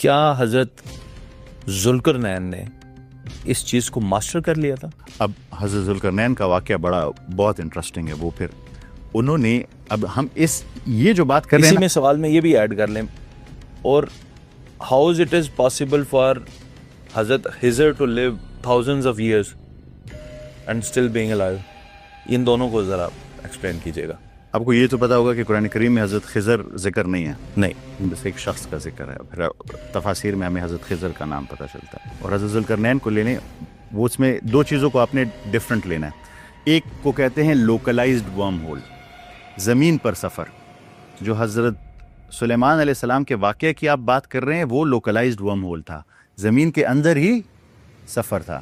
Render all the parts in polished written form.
کیا حضرت ذوالقرنین نے اس چیز کو ماسٹر کر لیا تھا؟ اب حضرت ذوالقرنین کا واقعہ بہت انٹرسٹنگ ہے. وہ پھر انہوں نے اب ہم یہ جو بات کر رہے ہیں اسی میں سوال میں یہ بھی ایڈ کر لیں، اور how it is possible for حضرت Khizr to live thousands of years and still being alive, ان دونوں کو ذرا ایکسپلین کیجیے گا. آپ کو یہ تو پتا ہوگا کہ قرآن کریم میں حضرت خضر ذکر نہیں ہے، نہیں، بس ایک شخص کا ذکر ہے. پھر تفاسیر میں ہمیں حضرت خضر کا نام پتہ چلتا ہے. اور حضرت ذوالقرنین کو لینے وہ اس میں دو چیزوں کو آپ نے ڈفرینٹ لینا ہے. ایک کو کہتے ہیں لوکلائزڈ ورم ہول، زمین پر سفر. جو حضرت سلیمان علیہ السلام کے واقعے کی آپ بات کر رہے ہیں وہ لوکلائزڈ ورم ہول تھا، زمین کے اندر ہی سفر تھا.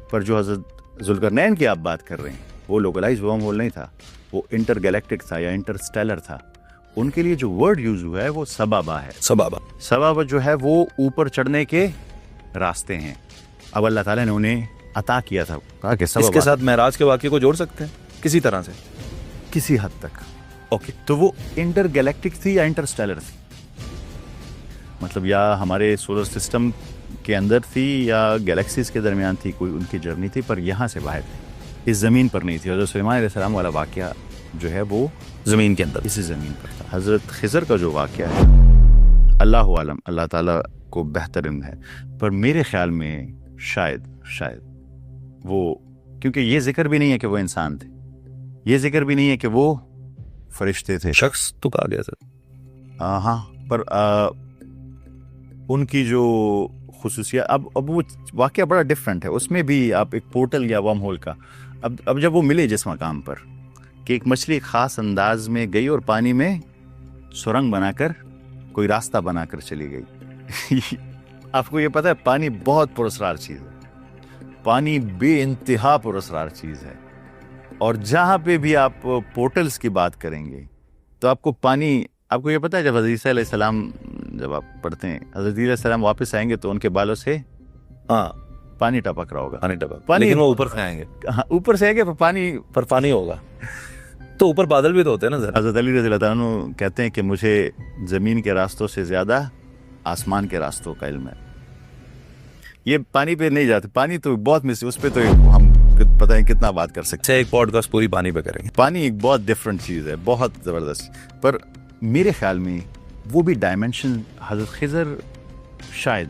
پر جو حضرت ذوالقرنین کی آپ بات کر رہے ہیں وہ لوکلائزڈ ورم ہول نہیں تھا، وہ انٹر گیلیکٹک تھا یا انٹر اسٹیلر تھا. ان کے لیے جو ورڈ یوز ہوا ہے وہ سبابا ہے. سبابا جو ہے وہ اوپر چڑھنے کے راستے ہیں. اب اللہ تعالیٰ نے انہیں عطا کیا تھا، کہا کہ اس کے ساتھ معراج کے واقعے کو جوڑ سکتے ہیں کسی طرح سے، کسی حد تک. اوکے، تو وہ انٹر گیلیکٹک تھی یا انٹر اسٹیلر تھی، مطلب یا ہمارے سولر سسٹم کے اندر تھی یا گیلیکسیز کے درمیان تھی، کوئی ان کی جرنی تھی، پر یہاں سے باہر تھی، اس زمین پر نہیں تھی. حضرت سلیمان علیہ السلام والا واقعہ جو ہے وہ زمین کے اندر، اسی زمین پر تھا. حضرت خضر کا جو واقعہ ہے اللہ عالم، اللہ تعالیٰ کو بہتر علم ہے، پر میرے خیال میں شاید وہ، کیونکہ یہ ذکر بھی نہیں ہے کہ وہ انسان تھے، یہ ذکر بھی نہیں ہے کہ وہ فرشتے تھے. شخص تو کہا گیا سر، ہاں، پر ان کی جو خصوصیات اب وہ واقعہ بڑا ڈفرینٹ ہے. اس میں بھی آپ ایک پورٹل یا ورم ہول کا، اب جب وہ ملے جس مقام پر کہ ایک مچھلی خاص انداز میں گئی اور پانی میں سرنگ بنا کر کوئی راستہ بنا کر چلی گئی. آپ کو یہ پتہ ہے پانی بہت پراسرار چیز ہے، پانی بے انتہا پراسرار چیز ہے. اور جہاں پہ بھی آپ پورٹلز کی بات کریں گے تو آپ کو پانی، آپ کو یہ پتہ ہے جب حضرت عیسیٰ علیہ السلام جب آپ پڑھتے ہیں حضرت عیسیٰ علیہ السلام واپس آئیں گے تو ان کے بالوں سے پانی ٹپک رہا ہوگا، پانی لیکن وہ اوپر سے آئیں گے، ہاں اوپر سے آئیں گے پر پانی ہوگا. تو اوپر بادل بھی تو ہوتے ہیں نا. حضرت علی رضی اللہ تعالیٰ عنہ کہتے ہیں کہ مجھے زمین کے راستوں سے زیادہ آسمان کے راستوں کا علم ہے. یہ پانی پہ نہیں جاتے، پانی تو بہت اس پہ تو ہم پتہ ہے کتنا بات کر سکتے ہیں. ایک پوڈ کاسٹ پوری پانی پہ کریں گے. پانی ایک بہت ڈفرینٹ چیز ہے، بہت زبردست. پر میرے خیال میں وہ بھی ڈائمینشن حضرت خضر شاید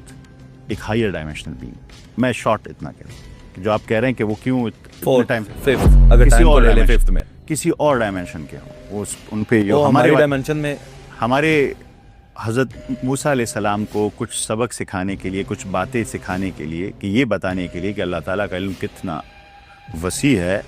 ایک ہائر ڈائمینشنل بینگ. میں شارٹ اتنا کہہ جو آپ کہہ رہے ہیں کہ وہ کیوں کسی اور ڈائمینشن کے ہوں، ان پہ ہمارے ڈائمینشن میں ہمارے حضرت موسیٰ علیہ السلام کو کچھ سبق سکھانے کے لیے، کچھ باتیں سکھانے کے لیے، کہ یہ بتانے کے لیے کہ اللہ تعالیٰ کا علم کتنا وسیع ہے،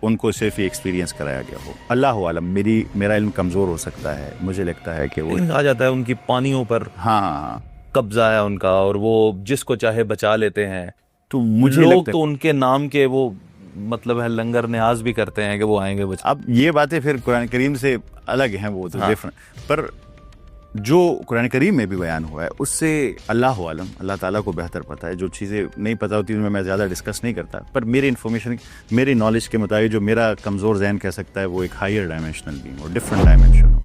ان کو صرف یہ ایکسپیرینس کرایا گیا ہو. اللہ عالم، میرا علم کمزور ہو سکتا ہے. مجھے لگتا ہے کہ وہ آ جاتا ہے ان کی پانیوں پر ہاں قبضہ ہے ان کا، اور وہ جس کو چاہے بچا لیتے ہیں. تو مجھے لوگ تو ان کے نام کے وہ مطلب ہے لنگر نیاز بھی کرتے ہیں کہ وہ آئیں گے بچا. اب یہ باتیں پھر قرآن کریم سے الگ ہیں، وہ تو ڈفرنٹ. پر جو قرآن کریم میں بھی بیان ہوا ہے اس سے اللہ عالم، اللہ تعالیٰ کو بہتر پتہ ہے. جو چیزیں نہیں پتہ ہوتی ان میں زیادہ ڈسکس نہیں کرتا. پر میری انفارمیشن، میری نالج کے مطابق جو میرا کمزور ذہن کہہ سکتا ہے وہ ایک ہائر ڈائمینشنل بینگ اور ڈفرنٹ ڈائمینشن ہو.